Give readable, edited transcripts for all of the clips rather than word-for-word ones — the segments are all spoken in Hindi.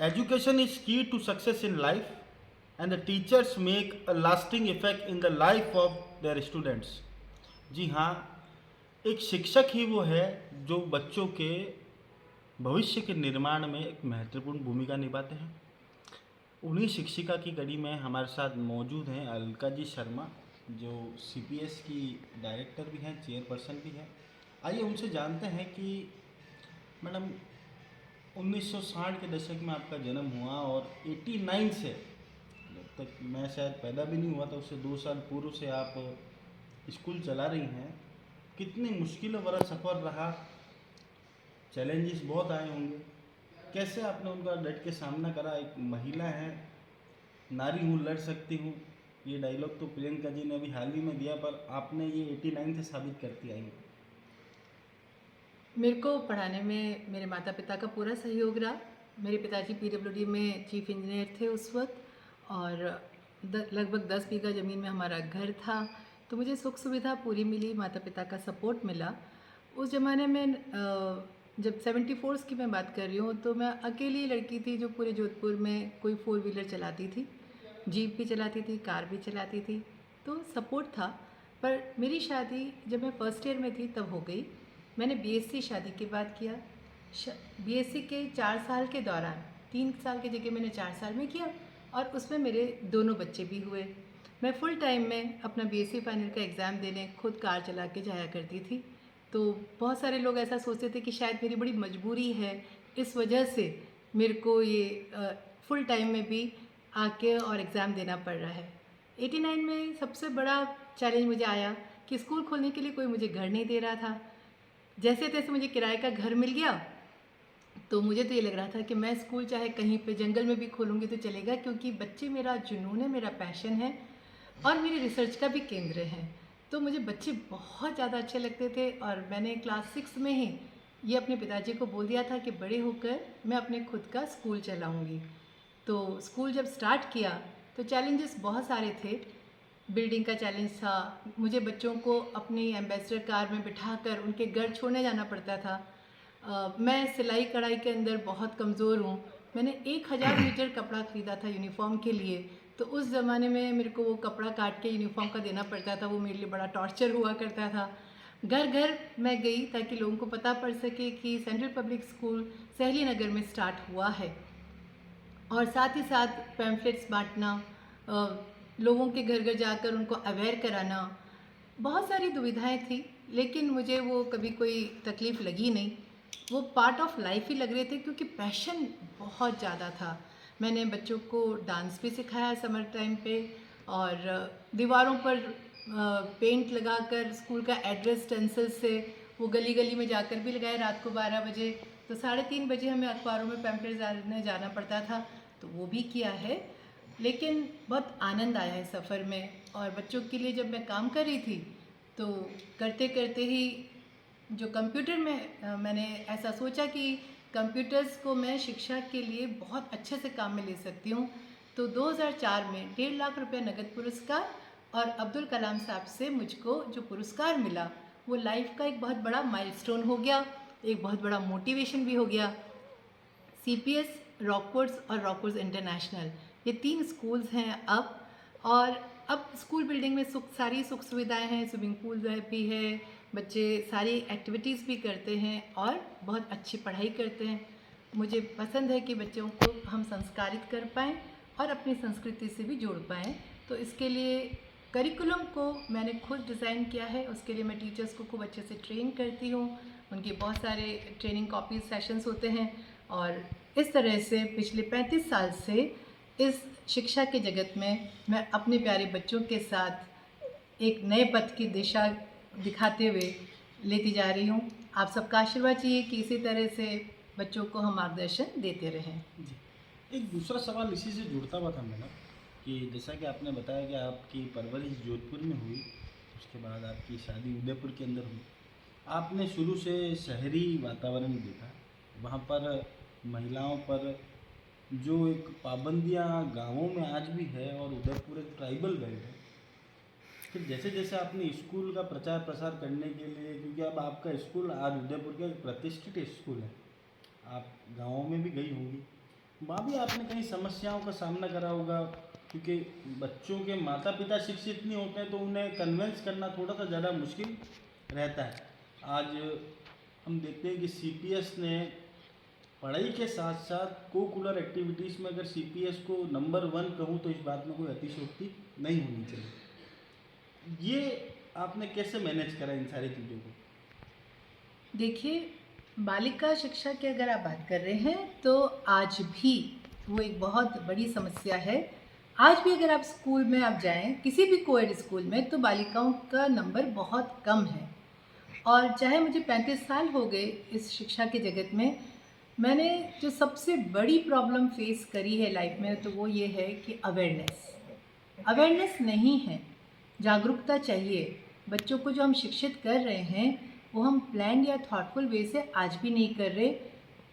Education is key to success in life, and the teachers make a lasting effect in the life of their students. जी हाँ, एक शिक्षक ही वो है जो बच्चों के भविष्य के निर्माण में एक महत्वपूर्ण भूमिका निभाते हैं। उन्हीं शिक्षिका की कड़ी में हमारे साथ मौजूद हैं अलका जी शर्मा, जो सीपीएस की डायरेक्टर भी हैं, चेयरपर्सन भी हैं। आइए उनसे जानते हैं कि मैडम, 1960 के दशक में आपका जन्म हुआ और 89 से, जब तक मैं शायद पैदा भी नहीं हुआ था उससे 2 साल पूर्व से आप स्कूल चला रही हैं। कितनी मुश्किलों भरा सफ़र रहा, चैलेंजेस बहुत आए होंगे, कैसे आपने उनका डट के सामना करा? एक महिला है, नारी हूँ लड़ सकती हूँ, ये डायलॉग तो प्रियंका जी ने अभी हाल ही में दिया, पर आपने ये 89 से साबित करती आई। मेरे को पढ़ाने में मेरे माता पिता का पूरा सहयोग रहा। मेरे पिताजी पीडब्ल्यूडी में चीफ इंजीनियर थे उस वक्त, और लगभग 10 बीघा ज़मीन में हमारा घर था, तो मुझे सुख सुविधा पूरी मिली, माता पिता का सपोर्ट मिला। उस ज़माने में जब 74 की मैं बात कर रही हूँ, तो मैं अकेली लड़की थी जो पूरे जोधपुर में कोई 4 व्हीलर चलाती थी, जीप भी चलाती थी, कार भी चलाती थी, तो सपोर्ट था। पर मेरी शादी जब मैं फर्स्ट ईयर में थी तब हो गई। मैंने बीएससी शादी के बाद किया। बीएससी के 4 साल के दौरान 3 साल की जगह मैंने 4 साल में किया, और उसमें मेरे दोनों बच्चे भी हुए। मैं फुल टाइम में अपना बीएससी फाइनल का एग्ज़ाम देने खुद कार चला के जाया करती थी। तो बहुत सारे लोग ऐसा सोचते थे कि शायद मेरी बड़ी मजबूरी है, इस वजह से मेरे को ये फुल टाइम में भी आके और एग्ज़ाम देना पड़ रहा है। 89 में सबसे बड़ा चैलेंज मुझे आया कि स्कूल खोलने के लिए कोई मुझे घर नहीं दे रहा था। जैसे तैसे मुझे किराए का घर मिल गया, तो मुझे तो ये लग रहा था कि मैं स्कूल चाहे कहीं पे जंगल में भी खोलूँगी तो चलेगा, क्योंकि बच्चे मेरा जुनून है, मेरा पैशन है और मेरी रिसर्च का भी केंद्र है। तो मुझे बच्चे बहुत ज़्यादा अच्छे लगते थे, और मैंने क्लास 6 में ही ये अपने पिताजी को बोल दिया था कि बड़े होकर मैं अपने खुद का स्कूल चलाऊँगी। तो स्कूल जब स्टार्ट किया तो चैलेंजेस बहुत सारे थे। बिल्डिंग का चैलेंज था, मुझे बच्चों को अपनी एम्बेसडर कार में बिठाकर उनके घर छोड़ने जाना पड़ता था। मैं सिलाई कढ़ाई के अंदर बहुत कमज़ोर हूँ। मैंने 1000 मीटर कपड़ा ख़रीदा था यूनिफ़ॉर्म के लिए, तो उस ज़माने में मेरे को वो कपड़ा काट के यूनिफ़ॉर्म का देना पड़ता था, वो मेरे लिए बड़ा टॉर्चर हुआ करता था। घर घर मैं गई ताकि लोगों को पता पड़ सके कि सेंट्रल पब्लिक स्कूल सहली नगर में स्टार्ट हुआ है, और साथ ही साथ पैम्फलेट्स बांटना, लोगों के घर घर जाकर उनको अवेयर कराना, बहुत सारी दुविधाएं थी, लेकिन मुझे वो कभी कोई तकलीफ़ लगी नहीं। वो पार्ट ऑफ लाइफ ही लग रहे थे, क्योंकि पैशन बहुत ज़्यादा था। मैंने बच्चों को डांस भी सिखाया समर टाइम पे, और दीवारों पर पेंट लगाकर स्कूल का एड्रेस स्टेंसिल से वो गली गली में जाकर भी लगाए। रात को 12 बजे तो 3:30 बजे हमें अखबारों में पैम्पलेट डालने जाना पड़ता था, तो वो भी किया है। लेकिन बहुत आनंद आया है सफ़र में, और बच्चों के लिए जब मैं काम कर रही थी तो करते करते ही जो कंप्यूटर में मैंने ऐसा सोचा कि कंप्यूटर्स को मैं शिक्षा के लिए बहुत अच्छे से काम में ले सकती हूँ। तो 2004 में 1.5 लाख रुपए नगद पुरस्कार, और अब्दुल कलाम साहब से मुझको जो पुरस्कार मिला वो लाइफ का एक बहुत बड़ा माइलस्टोन हो गया, एक बहुत बड़ा मोटिवेशन भी हो गया। सीपीएस, रॉकवुड्स और रॉकवुड्स इंटरनेशनल, ये 3 स्कूल्स हैं अब। और अब स्कूल बिल्डिंग में सारी सुख सुविधाएं हैं, स्विमिंग पूल भी है, बच्चे सारी एक्टिविटीज़ भी करते हैं और बहुत अच्छी पढ़ाई करते हैं। मुझे पसंद है कि बच्चों को हम संस्कारित कर पाएँ और अपनी संस्कृति से भी जोड़ पाएँ। तो इसके लिए करिकुलम को मैंने खुद डिज़ाइन किया है। उसके लिए मैं टीचर्स को खूब अच्छे से ट्रेन करती हूँ, उनके बहुत सारे ट्रेनिंग कॉपीज सेशंस होते हैं, और इस तरह से पिछले 35 साल से इस शिक्षा के जगत में मैं अपने प्यारे बच्चों के साथ एक नए पथ की दिशा दिखाते हुए लेती जा रही हूँ। आप सबका आशीर्वाद चाहिए कि इसी तरह से बच्चों को हम मार्गदर्शन देते रहें। जी, एक दूसरा सवाल इसी से जुड़ता हुआ था मैडम, कि जैसा कि आपने बताया कि आपकी परवरिश जोधपुर में हुई, उसके बाद आपकी शादी उदयपुर के अंदर हुई। आपने शुरू से शहरी वातावरण देखा, वहाँ पर महिलाओं पर जो एक पाबंदियाँ गांवों में आज भी है, और उदयपुर एक ट्राइबल बेल्ट है। फिर जैसे जैसे आपने स्कूल का प्रचार प्रसार करने के लिए, क्योंकि अब आपका स्कूल आज उदयपुर का एक प्रतिष्ठित स्कूल है, आप गाँवों में भी गई होंगी, वहाँ भी आपने कई समस्याओं का सामना करा होगा, क्योंकि बच्चों के माता पिता शिक्षित नहीं होते हैं तो उन्हें कन्विंस करना थोड़ा सा ज़्यादा मुश्किल रहता है। आज हम देखते हैं कि सीपीएस ने पढ़ाई के साथ साथ कोकुलर एक्टिविटीज़ में अगर सीपीएस को नंबर 1 कहूँ तो इस बात में कोई अतिशयोक्ति नहीं होनी चाहिए। ये आपने कैसे मैनेज करा इन सारी चीज़ों को? देखिए, बालिका शिक्षा की अगर आप बात कर रहे हैं तो आज भी वो एक बहुत बड़ी समस्या है। आज भी अगर आप स्कूल में आप जाएँ, किसी भी कोएड स्कूल में, तो बालिकाओं का नंबर बहुत कम है। और चाहे मुझे 35 साल हो गए इस शिक्षा के जगत में, मैंने जो सबसे बड़ी प्रॉब्लम फेस करी है लाइफ में, तो वो ये है कि अवेयरनेस नहीं है, जागरूकता चाहिए। बच्चों को जो हम शिक्षित कर रहे हैं वो हम प्लान या थॉटफुल वे से आज भी नहीं कर रहे।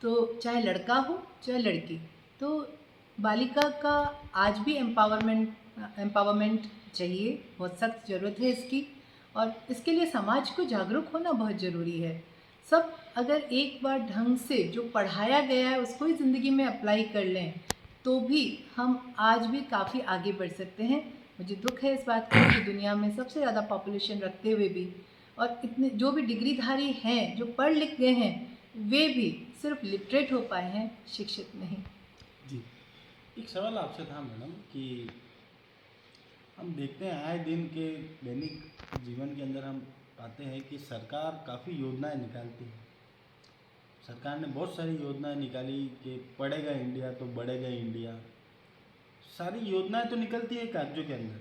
तो चाहे लड़का हो चाहे लड़की, तो बालिका का आज भी एम्पावरमेंट चाहिए, बहुत सख्त ज़रूरत है इसकी। और इसके लिए समाज को जागरूक होना बहुत ज़रूरी है। सब अगर एक बार ढंग से जो पढ़ाया गया है उसको ही ज़िंदगी में अप्लाई कर लें तो भी हम आज भी काफ़ी आगे बढ़ सकते हैं। मुझे दुख है इस बात का कि दुनिया में सबसे ज़्यादा पॉपुलेशन रखते हुए भी, और इतने जो भी डिग्रीधारी हैं, जो पढ़ लिख गए हैं, वे भी सिर्फ लिटरेट हो पाए हैं, शिक्षित नहीं। जी, एक सवाल आपसे था मैडम कि हम देखते हैं आए दिन के दैनिक जीवन के अंदर हम पाते हैं कि सरकार काफ़ी योजनाएं निकालती है। सरकार ने बहुत सारी योजनाएं निकाली कि पढ़ेगा इंडिया तो बढ़ेगा इंडिया। सारी योजनाएं तो निकलती है कागजों के अंदर,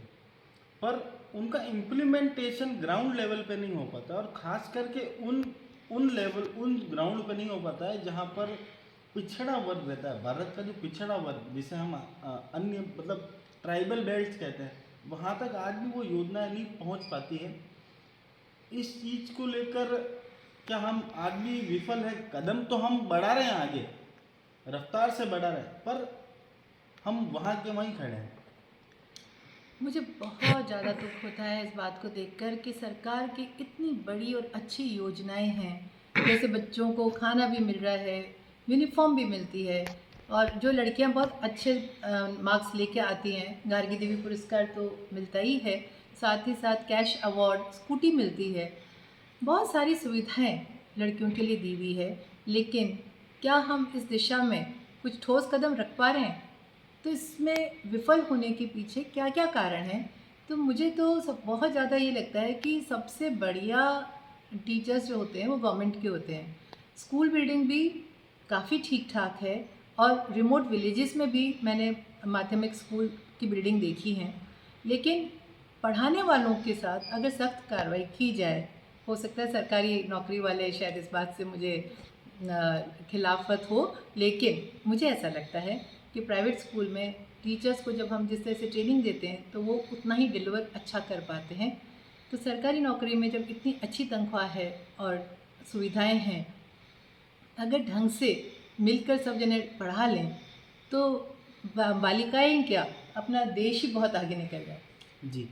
पर उनका इम्प्लीमेंटेशन ग्राउंड लेवल पे नहीं हो पाता, और ख़ास करके उन ग्राउंड पे नहीं हो पाता है जहाँ पर पिछड़ा वर्ग रहता है। भारत का जो पिछड़ा वर्ग, जिसे हम अन्य मतलब ट्राइबल बेल्ट्स कहते हैं, वहाँ तक आज भी वो योजनाएं नहीं पहुँच पाती है। इस चीज़ को लेकर क्या हम आज भी विफल है? कदम तो हम बढ़ा रहे हैं आगे, रफ्तार से बढ़ा रहे हैं, पर हम वहाँ के वहीं खड़े हैं। मुझे बहुत ज़्यादा दुख होता है इस बात को देखकर कि सरकार की इतनी बड़ी और अच्छी योजनाएं हैं, जैसे बच्चों को खाना भी मिल रहा है, यूनिफॉर्म भी मिलती है, और जो लड़कियां बहुत अच्छे मार्क्स लेके आती हैं, गार्गी देवी पुरस्कार तो मिलता ही है, साथ ही साथ कैश अवार्ड, स्कूटी मिलती है, बहुत सारी सुविधाएं लड़कियों के लिए दी हुई है। लेकिन क्या हम इस दिशा में कुछ ठोस कदम रख पा रहे हैं? तो इसमें विफल होने के पीछे क्या क्या कारण हैं? तो मुझे तो सब बहुत ज़्यादा ये लगता है कि सबसे बढ़िया टीचर्स जो होते हैं वो गवर्नमेंट के होते हैं। स्कूल बिल्डिंग भी काफ़ी ठीक ठाक है, और रिमोट विलेजेस में भी मैंने माध्यमिक स्कूल की बिल्डिंग देखी हैं। लेकिन पढ़ाने वालों के साथ अगर सख्त कार्रवाई की जाए, हो सकता है सरकारी नौकरी वाले शायद इस बात से मुझे खिलाफत हो, लेकिन मुझे ऐसा लगता है कि प्राइवेट स्कूल में टीचर्स को जब हम जिस तरह से ट्रेनिंग देते हैं तो वो उतना ही डिलीवर अच्छा कर पाते हैं। तो सरकारी नौकरी में जब इतनी अच्छी तनख्वाह है और सुविधाएं हैं, अगर ढंग से मिलकर सब जने पढ़ा लें तो बालिकाएं ही क्या, अपना देश ही बहुत आगे निकल जाए। जी,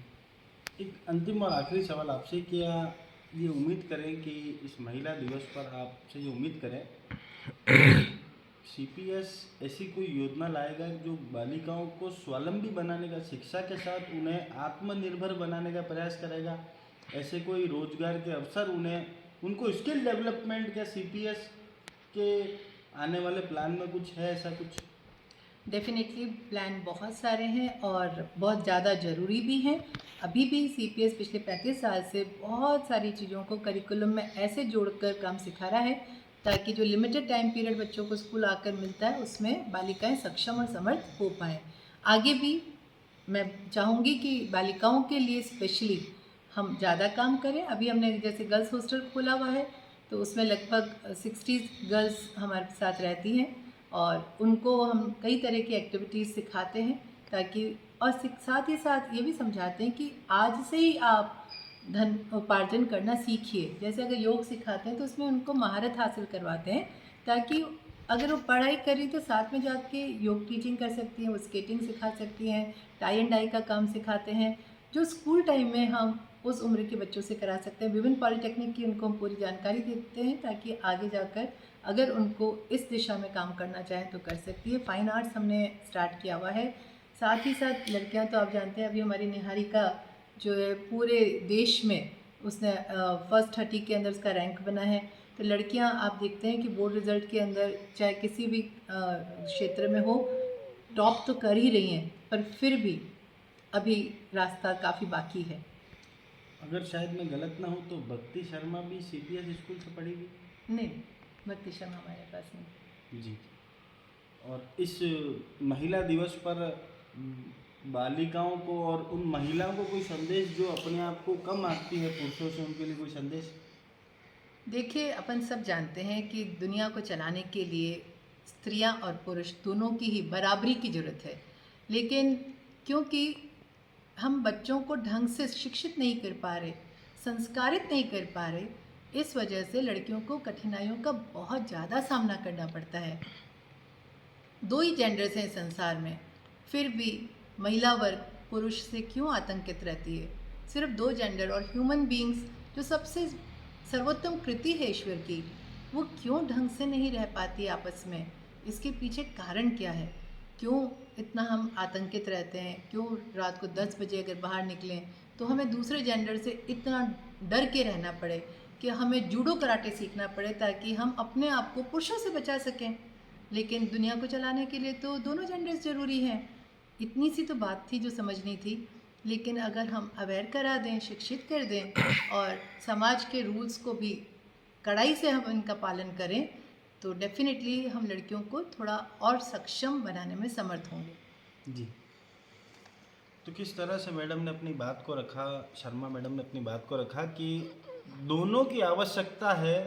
एक अंतिम और आखिरी सवाल आपसे, क्या ये उम्मीद करें कि इस महिला दिवस पर आपसे ये उम्मीद करें सीपीएस ऐसी कोई योजना लाएगा जो बालिकाओं को स्वावलंबी बनाने का, शिक्षा के साथ उन्हें आत्मनिर्भर बनाने का प्रयास करेगा? ऐसे कोई रोजगार के अवसर उनको स्किल डेवलपमेंट का सीपीएस के आने वाले प्लान में कुछ है, ऐसा कुछ? डेफिनेटली प्लान बहुत सारे हैं और बहुत ज़्यादा ज़रूरी भी हैं। अभी भी सीपीएस पिछले 35 साल से बहुत सारी चीज़ों को करिकुलम में ऐसे जोड़कर काम सिखा रहा है ताकि जो लिमिटेड टाइम पीरियड बच्चों को स्कूल आकर मिलता है उसमें बालिकाएं सक्षम और समर्थ हो पाएँ। आगे भी मैं चाहूँगी कि बालिकाओं के लिए स्पेशली हम ज़्यादा काम करें। अभी हमने जैसे गर्ल्स हॉस्टल खोला हुआ है तो उसमें लगभग 60 गर्ल्स हमारे साथ रहती हैं, और उनको हम कई तरह की एक्टिविटीज़ सिखाते हैं ताकि, और साथ ही साथ ये भी समझाते हैं कि आज से ही आप धन उपार्जन करना सीखिए। जैसे अगर योग सिखाते हैं तो उसमें उनको महारत हासिल करवाते हैं ताकि अगर वो पढ़ाई करी तो साथ में जाके योग टीचिंग कर सकती हैं, वो स्केटिंग सिखा सकती हैं, टाई एंड डाई का काम सिखाते हैं। जो स्कूल टाइम में हम उस उम्र के बच्चों से करा सकते हैं। विभिन्न पॉलिटेक्निक की उनको हम पूरी जानकारी देते हैं ताकि आगे जाकर अगर उनको इस दिशा में काम करना चाहें तो कर सकती है। फाइन आर्ट्स हमने स्टार्ट किया हुआ है। साथ ही साथ लड़कियां तो आप जानते हैं, अभी हमारी निहारिका जो है पूरे देश में उसने फर्स्ट 30 के अंदर उसका रैंक बना है। तो लड़कियां आप देखते हैं कि बोर्ड रिज़ल्ट के अंदर चाहे किसी भी क्षेत्र में हो, टॉप तो कर ही रही हैं, पर फिर भी अभी रास्ता काफ़ी बाकी है। अगर शायद मैं गलत ना हूँ तो भक्ति शर्मा भी CBSE स्कूल से पढ़ेगी। नहीं, भक्ति शर्मा हमारे पास नहीं। जी। और इस महिला दिवस पर बालिकाओं को और उन महिलाओं को कोई संदेश जो अपने आप को कम आंकती है पुरुषों से, उनके लिए कोई संदेश? देखिए, अपन सब जानते हैं कि दुनिया को चलाने के लिए स्त्रियां और पुरुष दोनों की ही बराबरी की ज़रूरत है। लेकिन क्योंकि हम बच्चों को ढंग से शिक्षित नहीं कर पा रहे, संस्कारित नहीं कर पा रहे, इस वजह से लड़कियों को कठिनाइयों का बहुत ज़्यादा सामना करना पड़ता है। 2 ही जेंडर्स हैं संसार में, फिर भी महिला वर्ग पुरुष से क्यों आतंकित रहती है? सिर्फ 2 जेंडर और ह्यूमन बीइंग्स जो सबसे सर्वोत्तम कृति है ईश्वर की, वो क्यों ढंग से नहीं रह पाती आपस में? इसके पीछे कारण क्या है? क्यों इतना हम आतंकित रहते हैं? क्यों रात को 10 बजे अगर बाहर निकलें तो हमें दूसरे जेंडर से इतना डर के रहना पड़े कि हमें जूडो कराटे सीखना पड़े ताकि हम अपने आप को पुरुषों से बचा सकें? लेकिन दुनिया को चलाने के लिए तो दोनों जेंडर्स ज़रूरी हैं। इतनी सी तो बात थी जो समझनी थी। लेकिन अगर हम अवेयर करा दें, शिक्षित कर दें और समाज के रूल्स को भी कड़ाई से हम इनका पालन करें तो डेफिनेटली हम लड़कियों को थोड़ा और सक्षम बनाने में समर्थ होंगे। जी। तो किस तरह से मैडम ने अपनी बात को रखा, शर्मा मैडम ने अपनी बात को रखा कि दोनों की आवश्यकता है,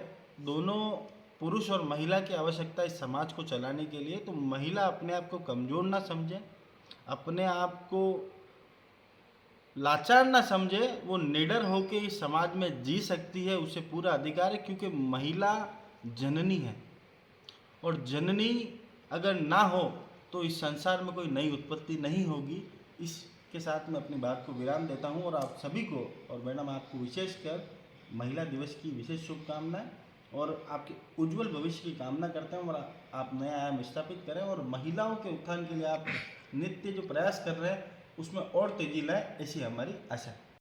दोनों पुरुष और महिला की आवश्यकता इस समाज को चलाने के लिए। तो महिला अपने आप को कमज़ोर ना समझे, अपने आप को लाचार ना समझे, वो निडर होकर इस समाज में जी सकती है, उसे पूरा अधिकार है, क्योंकि महिला जननी है और जननी अगर ना हो तो इस संसार में कोई नई उत्पत्ति नहीं होगी। इसके साथ मैं अपनी बात को विराम देता हूँ और आप सभी को और मैडम आपको विशेषकर महिला दिवस की विशेष शुभकामनाएं और आपके उज्जवल भविष्य की कामना करते हैं और आप नया आयाम स्थापित करें और महिलाओं के उत्थान के लिए आप नित्य जो प्रयास कर रहे हैं उसमें और तेजी लाएं, ऐसी हमारी आशा है।